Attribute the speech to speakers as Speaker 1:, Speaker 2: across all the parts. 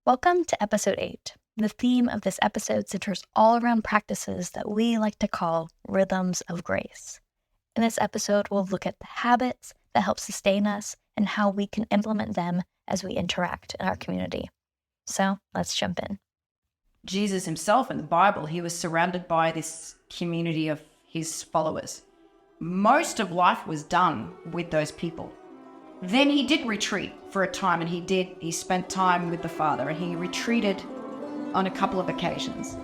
Speaker 1: Welcome to episode 8. The theme of this episode centers all around practices that we like to call rhythms of grace. In this episode, we'll look at the habits that help sustain us and how we can implement them as we interact in our community. So let's jump in.
Speaker 2: Jesus himself in the Bible, he was surrounded by this community of his followers. Most of life was done with those people. Then he did retreat for a time, and he spent time with the Father, and he retreated on a couple of occasions.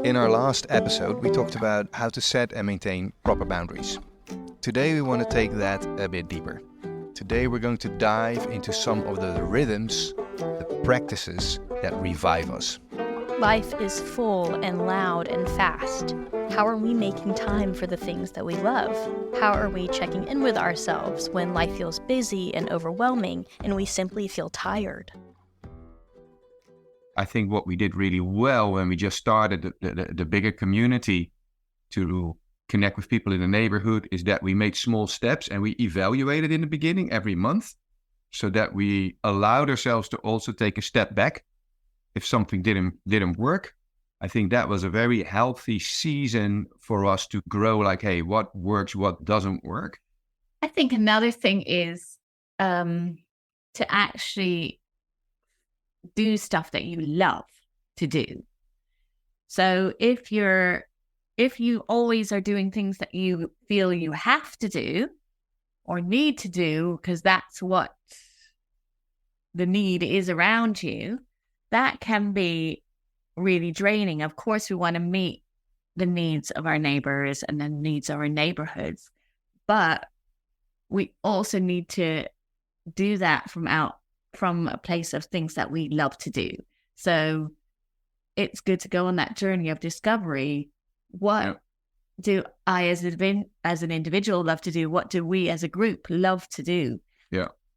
Speaker 3: In our last episode, we talked about how to set and maintain proper boundaries. Today we want to take that a bit deeper. Today we're going to dive into some of the rhythms, the practices that revive us.
Speaker 1: Life is full and loud and fast. How are we making time for the things that we love? How are we checking in with ourselves when life feels busy and overwhelming and we simply feel tired?
Speaker 4: I think what we did really well when we just started the bigger community to connect with people in the neighborhood is that we made small steps and we evaluated in the beginning every month so that we allowed ourselves to also take a step back if something didn't work. I think that was a very healthy season for us to grow, like, hey, what works, what doesn't work?
Speaker 5: I think another thing is to actually do stuff that you love to do. So if you always are doing things that you feel you have to do or need to do because that's what the need is around you, that can be really draining. Of course, we want to meet the needs of our neighbors and the needs of our neighborhoods, but we also need to do that from a place of things that we love to do. So it's good to go on that journey of discovery. What do I as an individual love to do? What do we as a group love to do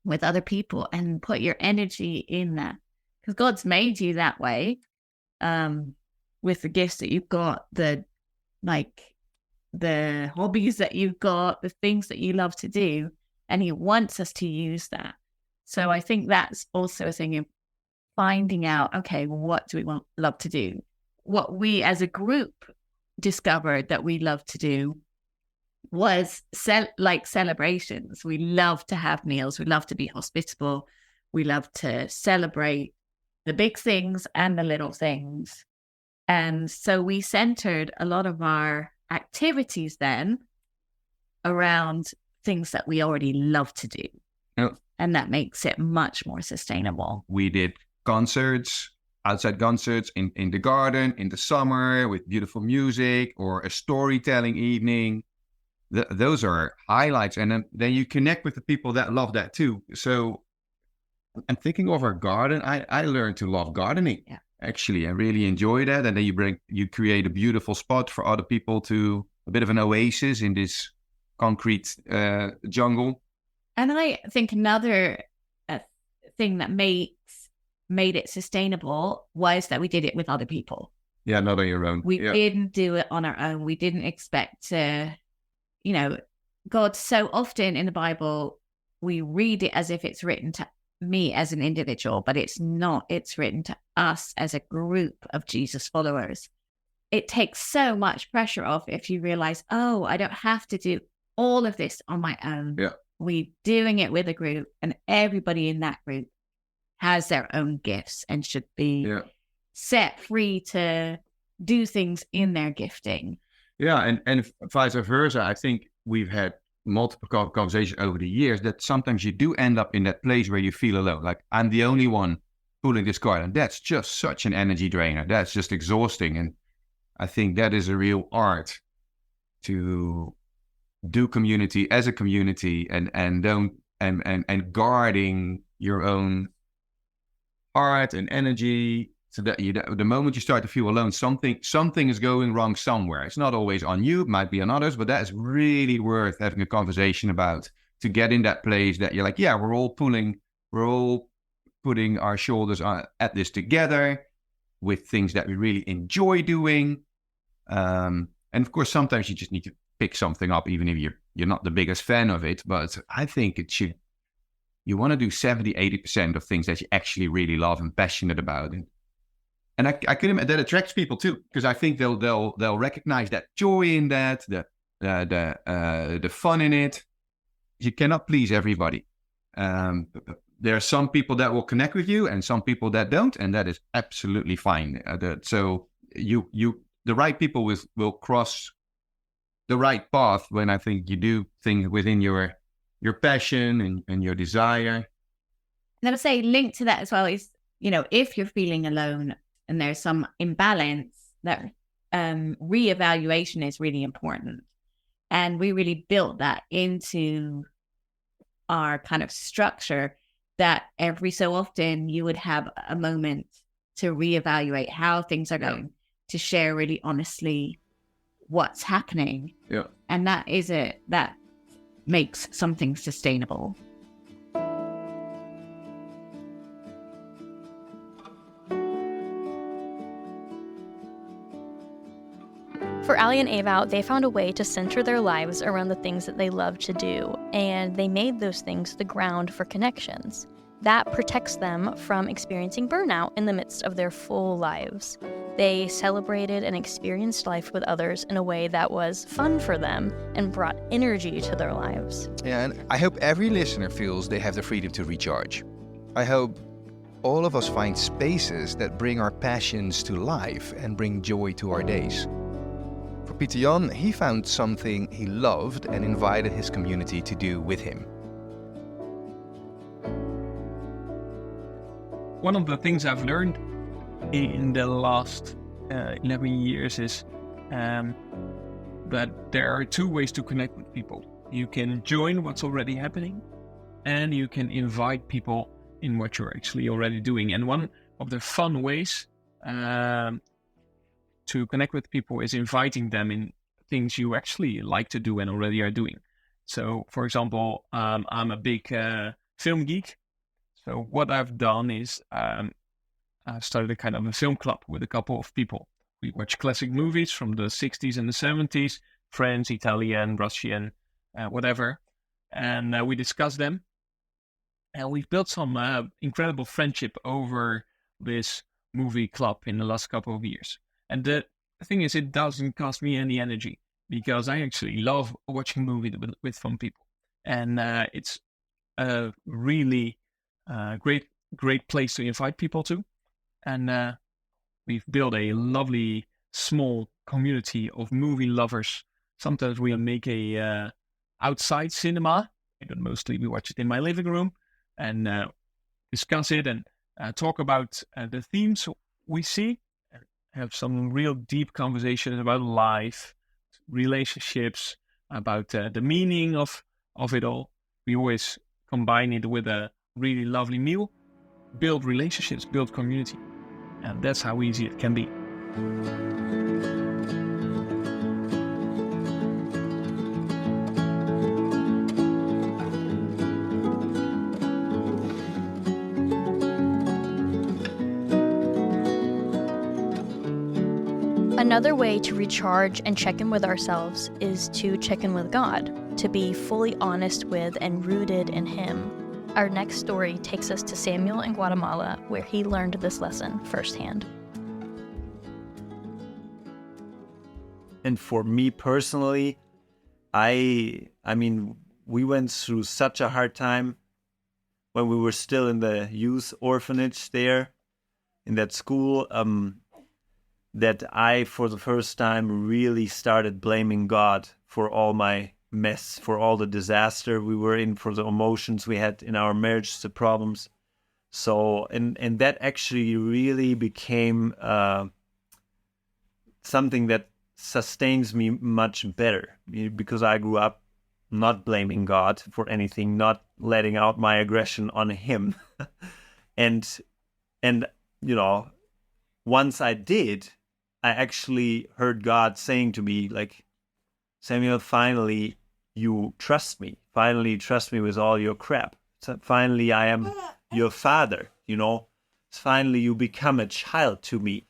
Speaker 5: with other people? And put your energy in that. Because God's made you that way, with the gifts that you've got, the hobbies that you've got, the things that you love to do, and he wants us to use that. So I think that's also a thing of finding out, okay, what do we love to do? What we as a group discovered that we love to do was celebrations. We love to have meals. We love to be hospitable. We love to celebrate the big things and the little things. And so we centered a lot of our activities then around things that we already love to do.
Speaker 4: Yep.
Speaker 5: And that makes it much more sustainable.
Speaker 4: We did concerts, outside concerts in the garden, in the summer with beautiful music, or a storytelling evening. Those are highlights. And then you connect with the people that love that too. So I'm thinking of our garden. I learned to love gardening.
Speaker 5: Yeah.
Speaker 4: Actually, I really enjoy that. And then you create a beautiful spot for other people a bit of an oasis in this concrete jungle.
Speaker 5: And I think another thing that made it sustainable was that we did it with other people.
Speaker 4: Yeah, not on your own.
Speaker 5: We didn't do it on our own. We didn't expect to, God, so often in the Bible, we read it as if it's written to me as an individual, but it's not. It's written to us as a group of Jesus followers. It takes so much pressure off if you realize, oh, I don't have to do all of this on my own.
Speaker 4: Yeah.
Speaker 5: We're doing it with a group, and everybody in that group has their own gifts and should be set free to do things in their gifting.
Speaker 4: Yeah, and vice versa. I think we've had multiple conversations over the years that sometimes you do end up in that place where you feel alone. Like, I'm the only one pulling this garden. That's just such an energy drainer. That's just exhausting. And I think that is a real art to do community as a community and guarding your own heart and energy, so that the moment you start to feel alone, something is going wrong somewhere. It's not always on you, it might be on others, but that is really worth having a conversation about, to get in that place that you're like, yeah, we're all putting our shoulders at this together with things that we really enjoy doing. And of course, sometimes you just need to pick something up, even if you're not the biggest fan of it, but I think you want to do 70-80% of things that you actually really love and passionate about. And I can imagine that attracts people too, because I think they'll recognize that joy in that, the fun in it. You cannot please everybody. There are some people that will connect with you and some people that don't, and that is absolutely fine. So the right people will cross the right path when I think you do things within your passion and your desire.
Speaker 5: And I would say linked to that as well is, if you're feeling alone and there's some imbalance, that reevaluation is really important. And we really built that into our kind of structure, that every so often you would have a moment to reevaluate how things are going, to share really honestly what's happening.
Speaker 4: Yeah.
Speaker 5: And that makes something sustainable.
Speaker 1: For Ali and Ewout, they found a way to center their lives around the things that they love to do, and they made those things the ground for connections. That protects them from experiencing burnout in the midst of their full lives. They celebrated and experienced life with others in a way that was fun for them and brought energy to their lives.
Speaker 3: Yeah, and I hope every listener feels they have the freedom to recharge. I hope all of us find spaces that bring our passions to life and bring joy to our days. For Pieter Jan, he found something he loved and invited his community to do with him.
Speaker 6: One of the things I've learned in the last 11 years is that there are two ways to connect with people. You can join what's already happening, and you can invite people in what you're actually already doing. And one of the fun ways to connect with people is inviting them in things you actually like to do and already are doing. So, for example, I'm a big film geek. So what I've done is I've started a kind of a film club with a couple of people. We watch classic movies from the 60s and the 70s, French, Italian, Russian, whatever. And we discuss them. And we've built some incredible friendship over this movie club in the last couple of years. And the thing is, it doesn't cost me any energy because I actually love watching movies with fun people. And it's a really great place to invite people to. And we've built a lovely small community of movie lovers. Sometimes we make a outside cinema, but mostly we watch it in my living room and discuss it and talk about the themes we see. Have some real deep conversations about life, relationships, about the meaning of it all. We always combine it with a really lovely meal, build relationships, build community. And that's how easy it can be.
Speaker 1: Another way to recharge and check in with ourselves is to check in with God, to be fully honest with and rooted in Him. Our next story takes us to Samuel in Guatemala, where he learned this lesson firsthand.
Speaker 7: And for me personally, I mean, we went through such a hard time when we were still in the youth orphanage there, in that school, that I, for the first time, really started blaming God for all my mess, for all the disaster we were in, for the emotions we had in our marriage, the problems. So, and that actually really became something that sustains me much better, because I grew up not blaming God for anything, not letting out my aggression on Him. and you know, once I did, I actually heard God saying to me, like, Samuel, finally you trust me. Finally you trust me with all your crap. So finally I am your father, you know. Finally you become a child to me.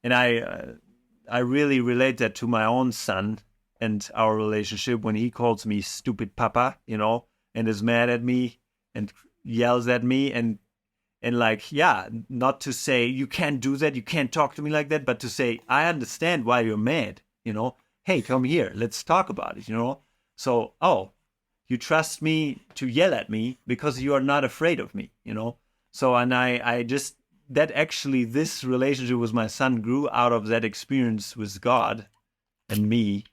Speaker 7: And I really relate that to my own son. and our relationship when he calls me stupid papa, and is mad at me and yells at me and like, yeah, not to say you can't do that, you can't talk to me like that, but to say, I understand why you're mad, hey, come here, let's talk about it, So, you trust me to yell at me because you are not afraid of me, So, and I just, that actually, this relationship with my son grew out of that experience with God and me,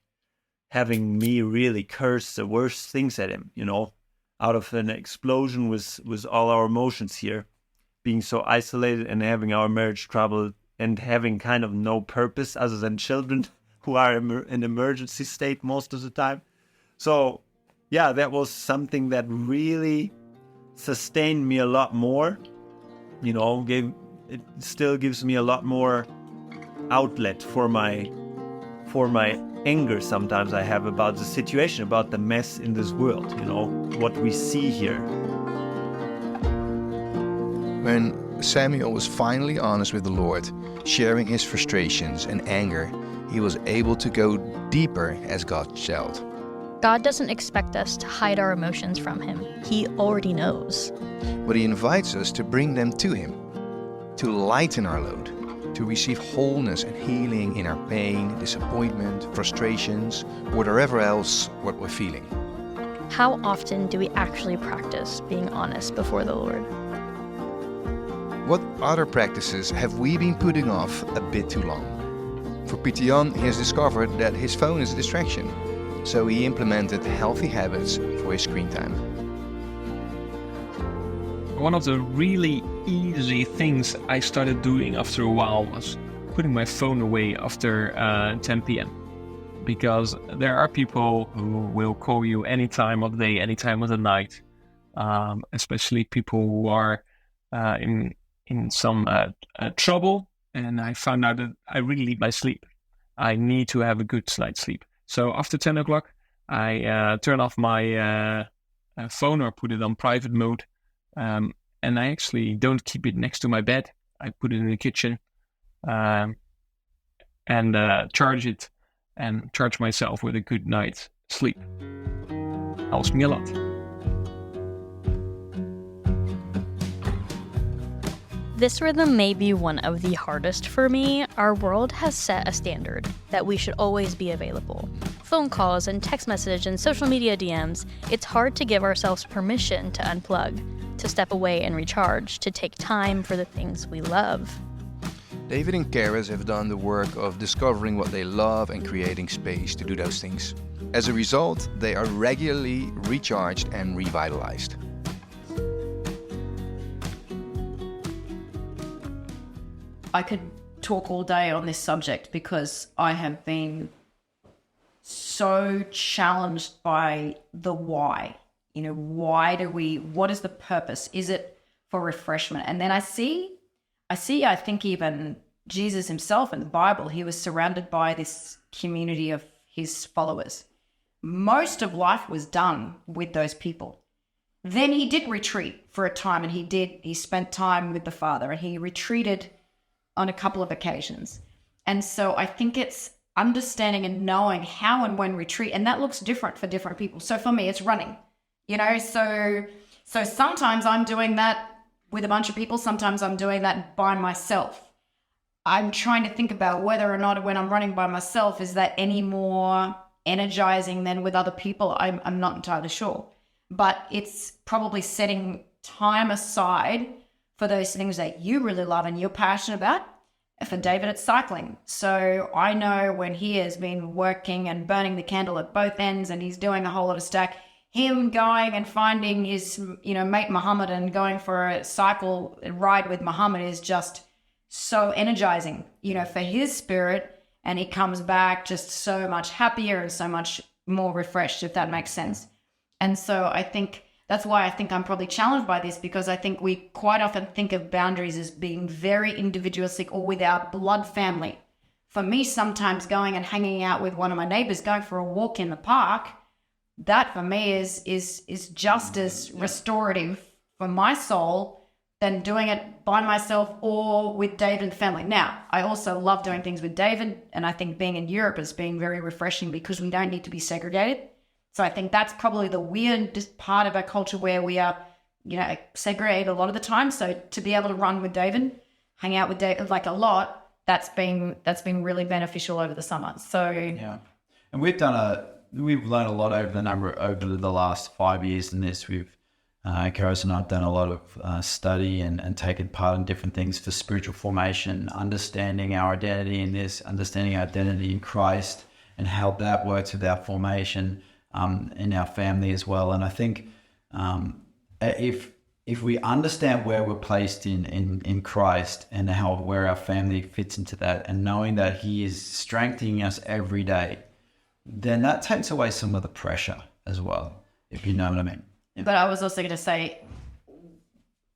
Speaker 7: having me really curse the worst things at him, out of an explosion with all our emotions here, being so isolated and having our marriage troubled and having kind of no purpose other than children who are in emergency state most of the time. So, yeah, that was something that really sustained me a lot more, it still gives me a lot more outlet for my anger sometimes I have about the situation, about the mess in this world, what we see here.
Speaker 3: When Samuel was finally honest with the Lord, sharing his frustrations and anger, he was able to go deeper as God's child.
Speaker 1: God doesn't expect us to hide our emotions from him. He already knows.
Speaker 3: But he invites us to bring them to him, to lighten our load, to receive wholeness and healing in our pain, disappointment, frustrations, whatever else what we're feeling.
Speaker 1: How often do we actually practice being honest before the Lord?
Speaker 3: What other practices have we been putting off a bit too long? For Peter Jan, he has discovered that his phone is a distraction, so he implemented healthy habits for his screen time.
Speaker 6: One of the really easy things I started doing after a while was putting my phone away after 10 p.m. Because there are people who will call you any time of the day, any time of the night, especially people who are in some trouble. And I found out that I really need my sleep. I need to have a good night's sleep. So after 10 o'clock, I turn off my phone or put it on private mode. And I actually don't keep it next to my bed. I put it in the kitchen and charge it and charge myself with a good night's sleep. Helps me a lot.
Speaker 1: This rhythm may be one of the hardest for me. Our world has set a standard that we should always be available. Phone calls and text message and social media DMs, it's hard to give ourselves permission to unplug, to step away and recharge, to take time for the things we love.
Speaker 3: David and Karis have done the work of discovering what they love and creating space to do those things. As a result, they are regularly recharged and revitalized.
Speaker 2: I could talk all day on this subject because I have been so challenged by the why. What is the purpose? Is it for refreshment? And then I think even Jesus himself in the Bible, he was surrounded by this community of his followers. Most of life was done with those people. Then he did retreat for a time, and he spent time with the Father, and he retreated on a couple of occasions. And so I think it's understanding and knowing how and when retreat, and that looks different for different people. So for me, it's running, so sometimes I'm doing that with a bunch of people. Sometimes I'm doing that by myself. I'm trying to think about whether or not when I'm running by myself, is that any more energizing than with other people? I'm not entirely sure, but it's probably setting time aside for those things that you really love and you're passionate about. For David, it's cycling. So I know when he has been working and burning the candle at both ends and he's doing a whole lot of stack, him going and finding his, mate Muhammad and going for a cycle ride with Muhammad is just so energizing, for his spirit. And he comes back just so much happier and so much more refreshed, if that makes sense. And so I think that's why I think I'm probably challenged by this, because I think we quite often think of boundaries as being very individualistic or with our blood family. For me, sometimes going and hanging out with one of my neighbors, going for a walk in the park, that for me is just as restorative for my soul than doing it by myself or with David and the family. Now, I also love doing things with David, and I think being in Europe has been very refreshing because we don't need to be segregated. So I think that's probably the weirdest part of our culture where we are, segregated a lot of the time. So to be able to run with David, hang out with David like a lot, that's been really beneficial over the summer. So
Speaker 8: yeah, and we've learned a lot over the last 5 years in this. Karis and I have done a lot of study and taken part in different things for spiritual formation, understanding our identity in this, understanding our identity in Christ, and how that works with our formation in our family as well. And I think if we understand where we're placed in Christ and where our family fits into that, and knowing that He is strengthening us every day, then that takes away some of the pressure as well, if you know what I mean. Yeah.
Speaker 2: But I was also going to say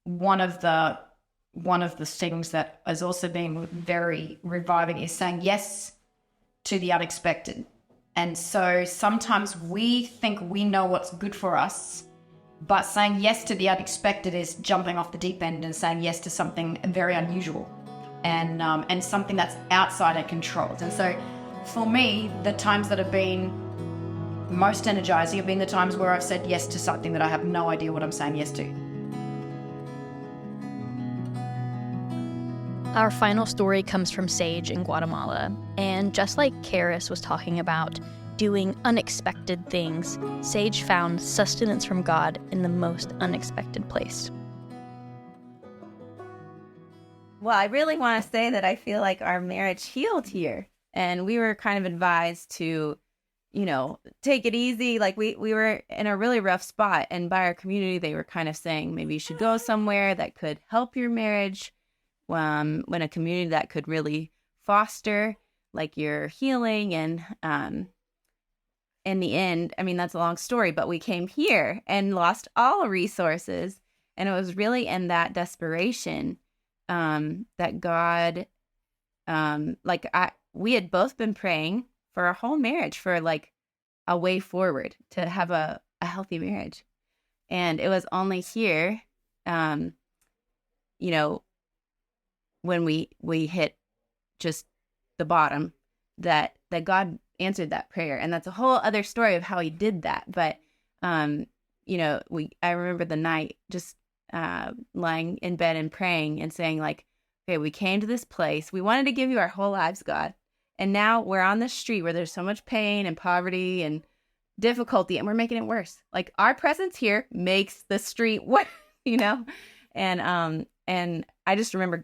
Speaker 2: one of the things that has also been very reviving is saying yes to the unexpected. And so sometimes we think we know what's good for us, but saying yes to the unexpected is jumping off the deep end and saying yes to something very unusual and something that's outside our controls. And so for me, the times that have been most energizing have been the times where I've said yes to something that I have no idea what I'm saying yes to.
Speaker 1: Our final story comes from Sage in Guatemala, and just like Karis was talking about doing unexpected things, Sage found sustenance from God in the most unexpected place.
Speaker 9: Well, I really want to say that I feel like our marriage healed here, and we were kind of advised to take it easy. Like we were in a really rough spot, and by our community, they were kind of saying maybe you should go somewhere that could help your marriage, when a community that could really foster like your healing. And in the end, I mean, that's a long story, but we came here and lost all resources, and it was really in that desperation that God, we had both been praying for our whole marriage, for like a way forward to have a healthy marriage. And it was only here, when we hit just the bottom, that God answered that prayer. And that's a whole other story of how He did that. But, I remember the night just lying in bed and praying and saying like, okay, we came to this place. We wanted to give You our whole lives, God. And now we're on this street where there's so much pain and poverty and difficulty, and we're making it worse. Like our presence here makes the street worse, And I just remember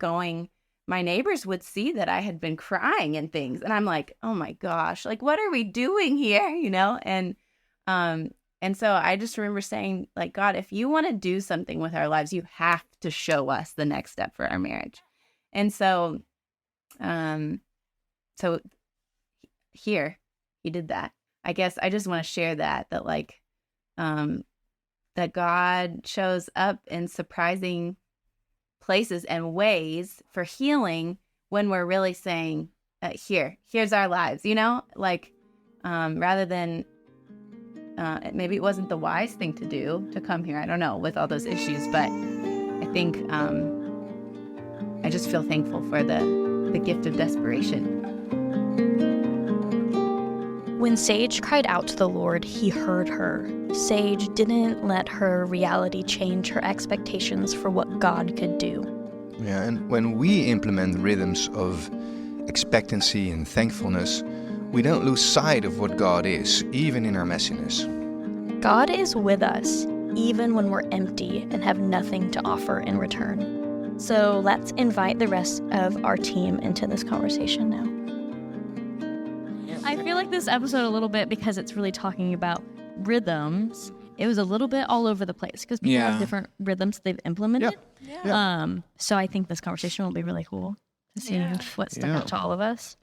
Speaker 9: my neighbors would see that I had been crying and things, and I'm like, oh my gosh, like what are we doing here, And so I just remember saying, like, God, if You want to do something with our lives, You have to show us the next step for our marriage. And so, So here, He did that. I guess I just want to share that God shows up in surprising places and ways for healing when we're really saying, here's our lives, rather than, maybe it wasn't the wise thing to do to come here. I don't know, with all those issues, but I think, I just feel thankful for the gift of desperation.
Speaker 1: When Sage cried out to the Lord, He heard her. Sage didn't let her reality change her expectations for what God could do.
Speaker 3: Yeah, and when we implement rhythms of expectancy and thankfulness, we don't lose sight of what God is, even in our messiness.
Speaker 1: God is with us, even when we're empty and have nothing to offer in return. So let's invite the rest of our team into this conversation now. I feel like this episode a little bit, because it's really talking about rhythms, it was a little bit all over the place because people have different rhythms they've implemented.
Speaker 3: Yeah.
Speaker 1: So I think this conversation will be really cool to see what stuck out to all of us.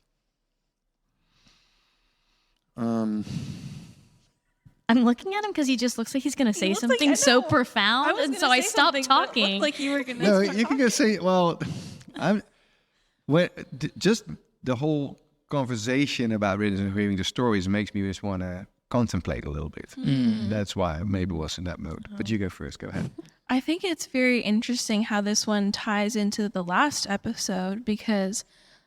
Speaker 3: Um,
Speaker 1: I'm looking at him because he just looks like he's going to say something so profound, and so I stopped talking.
Speaker 9: Like you were going to.
Speaker 3: No, you can just say, well, just the whole conversation about rhythms and hearing the stories makes me just want to contemplate a little bit. That's why I maybe was in that mode. But you go first. Go ahead.
Speaker 10: I think it's very interesting how this one ties into the last episode, because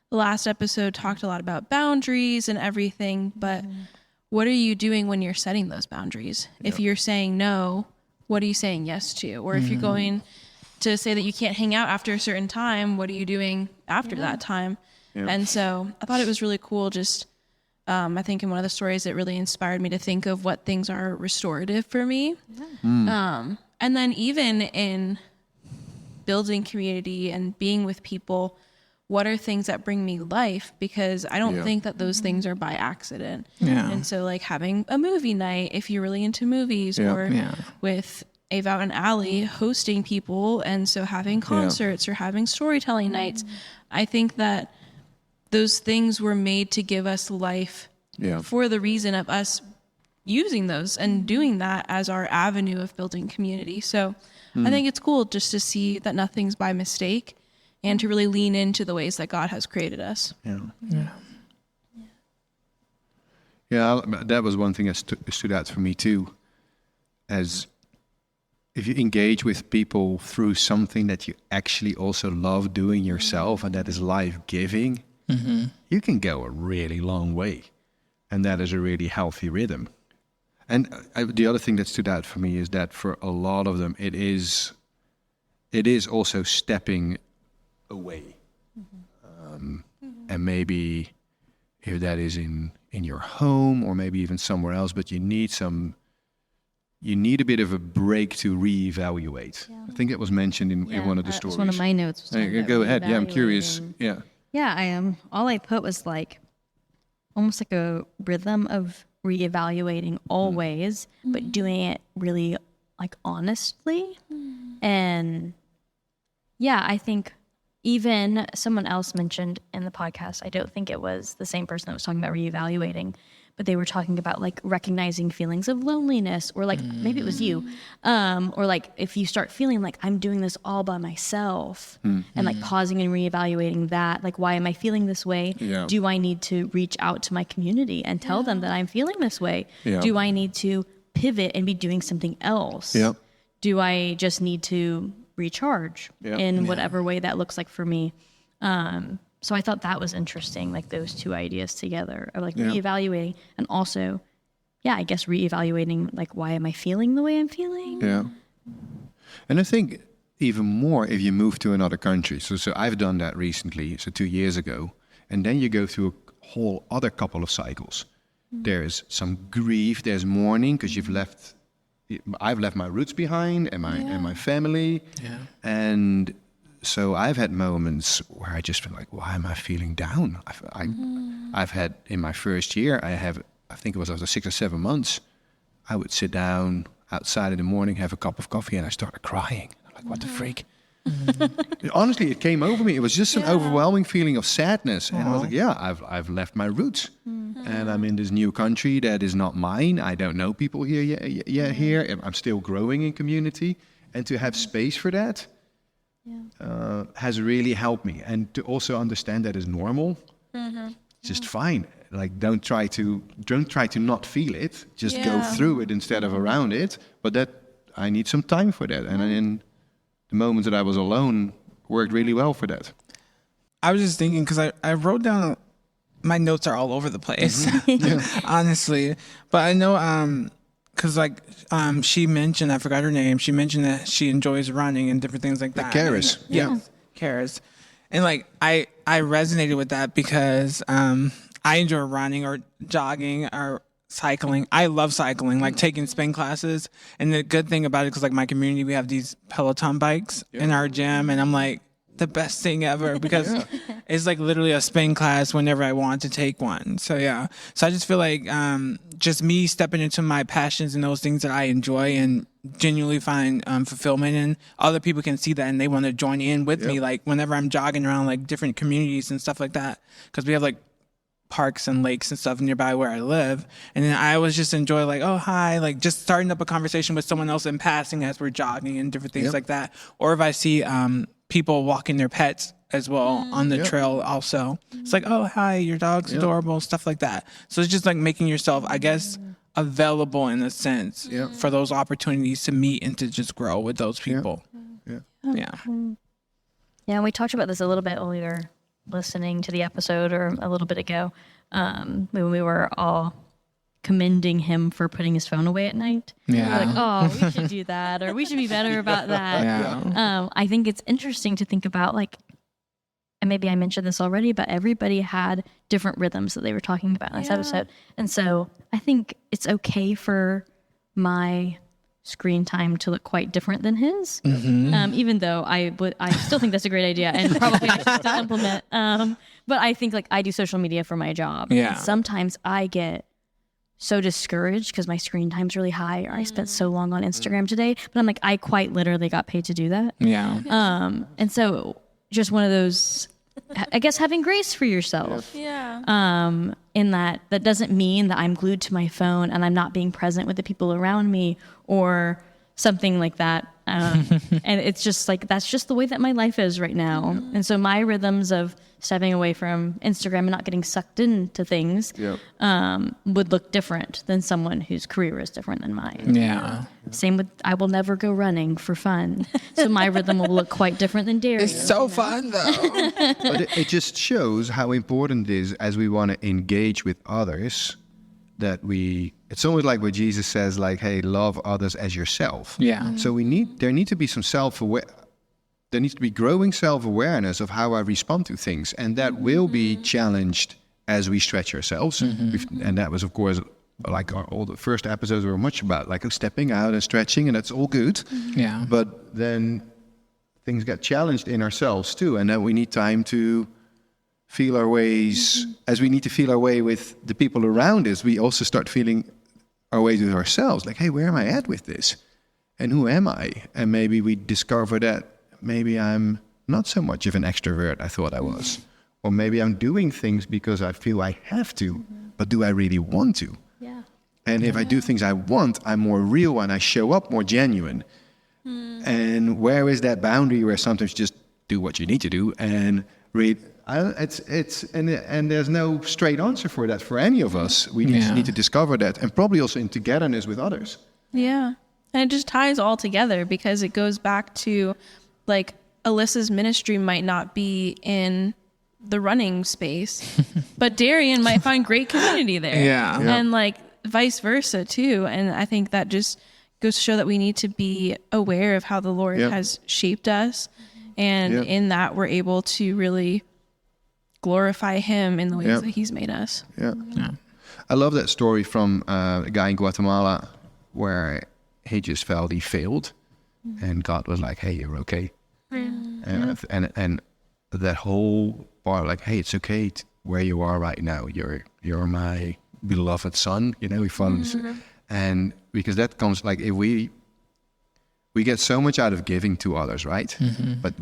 Speaker 10: the last episode talked a lot about boundaries and everything, but what are you doing when you're setting those boundaries? If you're saying no, what are you saying yes to? Or if you're going to say that you can't hang out after a certain time, what are you doing after that time? Yeah. And so I thought it was really cool. Just, I think in one of the stories, it really inspired me to think of what things are restorative for me. And then even in building community and being with people, what are things that bring me life? Because I don't think that those things are by accident. Yeah. And so like having a movie night, if you're really into movies, or with Ava and Allie hosting people, and so having concerts or having storytelling nights, I think that those things were made to give us life for the reason of us using those and doing that as our avenue of building community. So I think it's cool just to see that nothing's by mistake, and to really lean into the ways that God has created us.
Speaker 3: Yeah, that was one thing that stood out for me too, as if you engage with people through something that you actually also love doing yourself, and that is life-giving, you can go a really long way. And that is a really healthy rhythm. And the other thing that stood out for me is that for a lot of them, it is also stepping away. And maybe if that is in your home or maybe even somewhere else, but you need a bit of a break to reevaluate. I think it was mentioned in one of the stories.
Speaker 11: That's one of my notes.
Speaker 3: Go ahead. Yeah, I'm curious. Yeah.
Speaker 11: Yeah, I am. All I put was like almost like a rhythm of reevaluating always, but doing it really like honestly. And yeah, I think even someone else mentioned in the podcast, I don't think it was the same person that was talking about reevaluating, but they were talking about like recognizing feelings of loneliness, or like maybe it was you, or like if you start feeling like I'm doing this all by myself, and like pausing and reevaluating that, like why am I feeling this way? Yeah. Do I need to reach out to my community and tell them that I'm feeling this way? Yeah. Do I need to pivot and be doing something else? Yeah. Do I just need to recharge in whatever way that looks like for me? So I thought that was interesting, like those two ideas together of like reevaluating, and also, I guess reevaluating, like, why am I feeling the way I'm feeling? Yeah.
Speaker 3: And I think even more if you move to another country. So I've done that recently, so 2 years ago. And then you go through a whole other couple of cycles. There's some grief, there's mourning, because I've left my roots behind and my family. Yeah. And so I've had moments where I just feel like, why am I feeling down? I've had, in my first year, I think it was after 6 or 7 months, I would sit down outside in the morning, have a cup of coffee, and I started crying. I'm like, what the freak? Honestly, it came over me. It was just an overwhelming feeling of sadness. And I was like, I've left my roots. And I'm in this new country that is not mine. I don't know people here here. I'm still growing in community. And to have space for that has really helped me. And to also understand that is normal. Just fine. Like, don't try to not feel it. Just go through it instead of around it. But that I need some time for that. And in the moments that I was alone worked really well for that.
Speaker 12: I was just thinking, because I wrote down, my notes are all over the place, honestly. But I know, because she mentioned, I forgot her name, she mentioned that she enjoys running and different things like that.
Speaker 3: Karis.
Speaker 12: Karis. And like, I resonated with that because I enjoy running or jogging or cycling. I love cycling, like taking spin classes. And the good thing about it, because like my community, we have these Peloton bikes in our gym, and I'm like, the best thing ever, because it's like literally a spin class whenever I want to take one. So so I just feel like just me stepping into my passions and those things that I enjoy and genuinely find fulfillment in, other people can see that and they want to join in with me, like whenever I'm jogging around like different communities and stuff like that, because we have like parks and lakes and stuff nearby where I live. And then I always just enjoy like, oh, hi, like just starting up a conversation with someone else in passing as we're jogging and different things like that. Or if I see people walking their pets as well on the trail also. It's like, oh, hi, your dog's adorable, stuff like that. So it's just like making yourself, I guess, available in a sense for those opportunities to meet and to just grow with those people.
Speaker 3: Yeah.
Speaker 1: Yeah, and we talked about this a little bit when we were listening to the episode, or a little bit ago, when we were all commending him for putting his phone away at night.
Speaker 12: Yeah.
Speaker 1: We're like, oh, we should do that, or we should be better about that.
Speaker 12: Yeah.
Speaker 1: I think it's interesting to think about, like, and maybe I mentioned this already, but everybody had different rhythms that they were talking about in this episode. And so I think it's okay for my screen time to look quite different than his, even though I still think that's a great idea and probably I should still implement. But I think, like, I do social media for my job.
Speaker 12: Yeah.
Speaker 1: And sometimes I get so discouraged because my screen time's really high, or I spent so long on Instagram today. But I'm like, I quite literally got paid to do that.
Speaker 12: Yeah.
Speaker 1: And so just one of those, I guess, having grace for yourself.
Speaker 10: Yeah.
Speaker 1: In that doesn't mean that I'm glued to my phone and I'm not being present with the people around me or something like that. And it's just like, that's just the way that my life is right now. And so my rhythms of stepping away from Instagram and not getting sucked into things would look different than someone whose career is different than mine.
Speaker 12: Yeah.
Speaker 1: Same with, I will never go running for fun. So my rhythm will look quite different than Darius.
Speaker 12: It's so fun though.
Speaker 3: But it just shows how important it is, as we want to engage with others, that it's almost like what Jesus says, like, hey, love others as yourself.
Speaker 12: Yeah.
Speaker 3: So there need to be some there needs to be growing self-awareness of how I respond to things. And that will be challenged as we stretch ourselves. And that was, of course, like all the first episodes were much about, like, stepping out and stretching, and that's all good.
Speaker 12: Yeah.
Speaker 3: But then things get challenged in ourselves too. And then we need time to feel our ways. As we need to feel our way with the people around us, we also start feeling our ways with ourselves. Like, hey, where am I at with this? And who am I? And maybe we discover that maybe I'm not so much of an extrovert I thought I was. Or maybe I'm doing things because I feel I have to, but do I really want to?
Speaker 1: Yeah.
Speaker 3: And if I do things I want, I'm more real and I show up more genuine. And where is that boundary where sometimes just do what you need to do and read? And there's no straight answer for that for any of us. We need to discover that, and probably also in togetherness with others.
Speaker 10: Yeah. And it just ties all together because it goes back to, like, Alyssa's ministry might not be in the running space, but Darian might find great community there.
Speaker 12: Yeah.
Speaker 10: And, like, vice versa too. And I think that just goes to show that we need to be aware of how the Lord has shaped us. And in that, we're able to really glorify him in the ways that he's made us.
Speaker 3: Yeah. I love that story from a guy in Guatemala where he just felt he failed, and God was like, hey, you're okay. And that whole part, like, hey, it's okay where you are right now. You're my beloved son, we follow and because that comes, like, if we get so much out of giving to others, right? But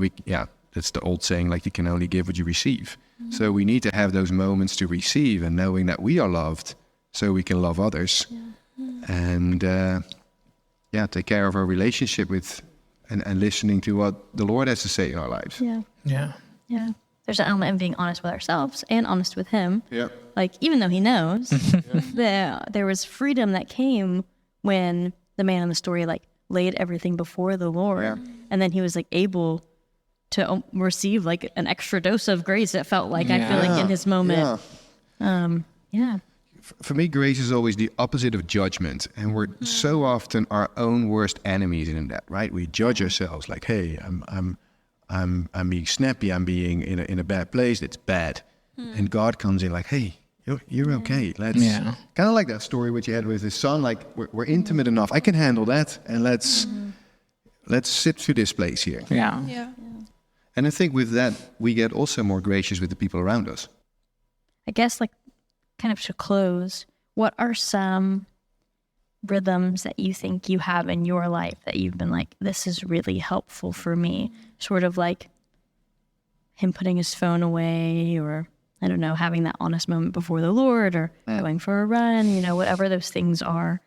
Speaker 3: that's the old saying, like, you can only give what you receive. So we need to have those moments to receive, and knowing that we are loved so we can love others. And take care of our relationship with and listening to what the Lord has to say in our lives.
Speaker 1: Yeah. There's an element of being honest with ourselves and honest with him.
Speaker 3: Yeah.
Speaker 1: Like, even though he knows, there was freedom that came when the man in the story, like, laid everything before the Lord. And then he was, like, able to receive, like, an extra dose of grace. It felt like, I feel like, in his moment.
Speaker 3: For me, grace is always the opposite of judgment, and we're so often our own worst enemies in that, right? We judge ourselves, like, hey, I'm being snappy, I'm being in a bad place, it's bad. And God comes in like, hey, you're okay. Let's kind of like that story which you had with his son, like, we're intimate enough, I can handle that, and let's sit through this place here. And I think with that, we get also more gracious with the people around us.
Speaker 1: I guess, like, kind of to close, what are some rhythms that you think you have in your life that you've been like, this is really helpful for me? Sort of like him putting his phone away, or, I don't know, having that honest moment before the Lord, or going for a run, whatever those things are.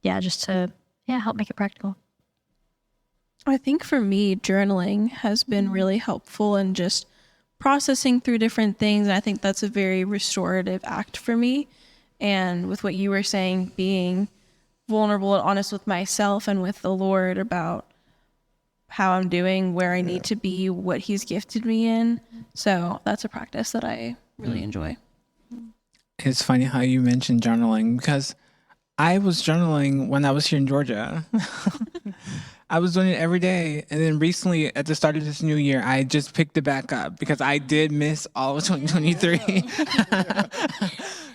Speaker 1: Just to help make it practical.
Speaker 10: I think for me, journaling has been really helpful in just processing through different things. And I think that's a very restorative act for me. And with what you were saying, being vulnerable and honest with myself and with the Lord about how I'm doing, where I need to be, what he's gifted me in. So that's a practice that I really enjoy.
Speaker 12: It's funny how you mentioned journaling, because I was journaling when I was here in Georgia. I was doing it every day. And then recently, at the start of this new year, I just picked it back up because I did miss all of 2023.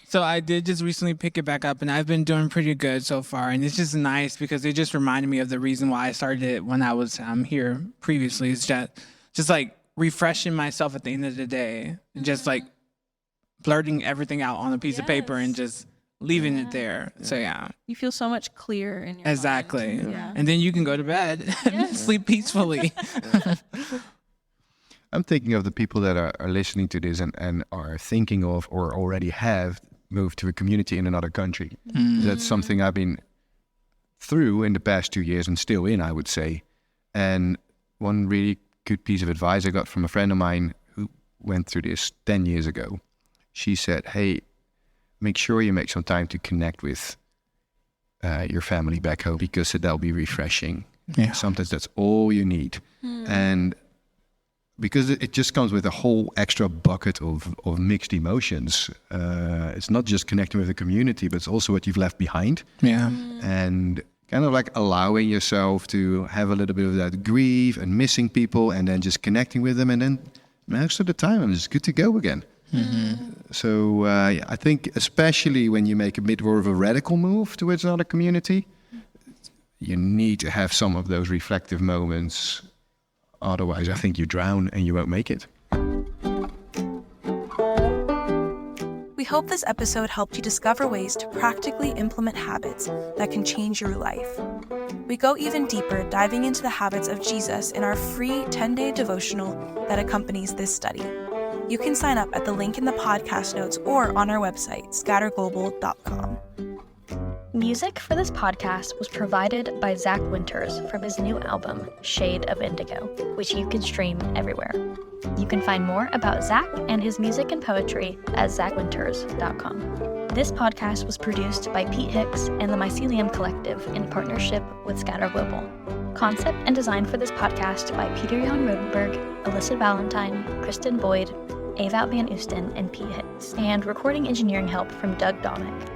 Speaker 12: So I did just recently pick it back up, and I've been doing pretty good so far. And it's just nice because it just reminded me of the reason why I started it when I was here previously. It's just like refreshing myself at the end of the day, and just like blurting everything out on a piece of paper and just leaving it there. So yeah.
Speaker 10: You feel so much clearer in your
Speaker 12: Exactly.
Speaker 10: mind. Yeah.
Speaker 12: And then you can go to bed and sleep peacefully.
Speaker 3: I'm thinking of the people that are listening to this and are thinking of or already have moved to a community in another country. That's something I've been through in the past 2 years and still in, I would say. And one really good piece of advice I got from a friend of mine who went through this 10 years ago. She said, hey, make sure you make some time to connect with your family back home, because that'll be refreshing.
Speaker 12: Yeah.
Speaker 3: Sometimes that's all you need. And because it just comes with a whole extra bucket of mixed emotions. It's not just connecting with the community, but it's also what you've left behind.
Speaker 12: Yeah.
Speaker 3: And kind of like allowing yourself to have a little bit of that grief and missing people, and then just connecting with them. And then most of the time, I'm just good to go again. So I think especially when you make a bit more of a radical move towards another community, you need to have some of those reflective moments. Otherwise, I think you drown and you won't make it.
Speaker 13: We hope this episode helped you discover ways to practically implement habits that can change your life. We go even deeper, diving into the habits of Jesus in our free 10-day devotional that accompanies this study. You can sign up at the link in the podcast notes or on our website, scatterglobal.com.
Speaker 1: Music for this podcast was provided by Zach Winters from his new album, Shade of Indigo, which you can stream everywhere. You can find more about Zach and his music and poetry at zachwinters.com. This podcast was produced by Pete Hicks and the Mycelium Collective in partnership with Scatter Global. Concept and design for this podcast by Peter Jan Rodenberg, Alyssa Valentine, Kristen Boyd, Ewout Van Oosten, and Pete Hicks, and recording engineering help from Doug Domick.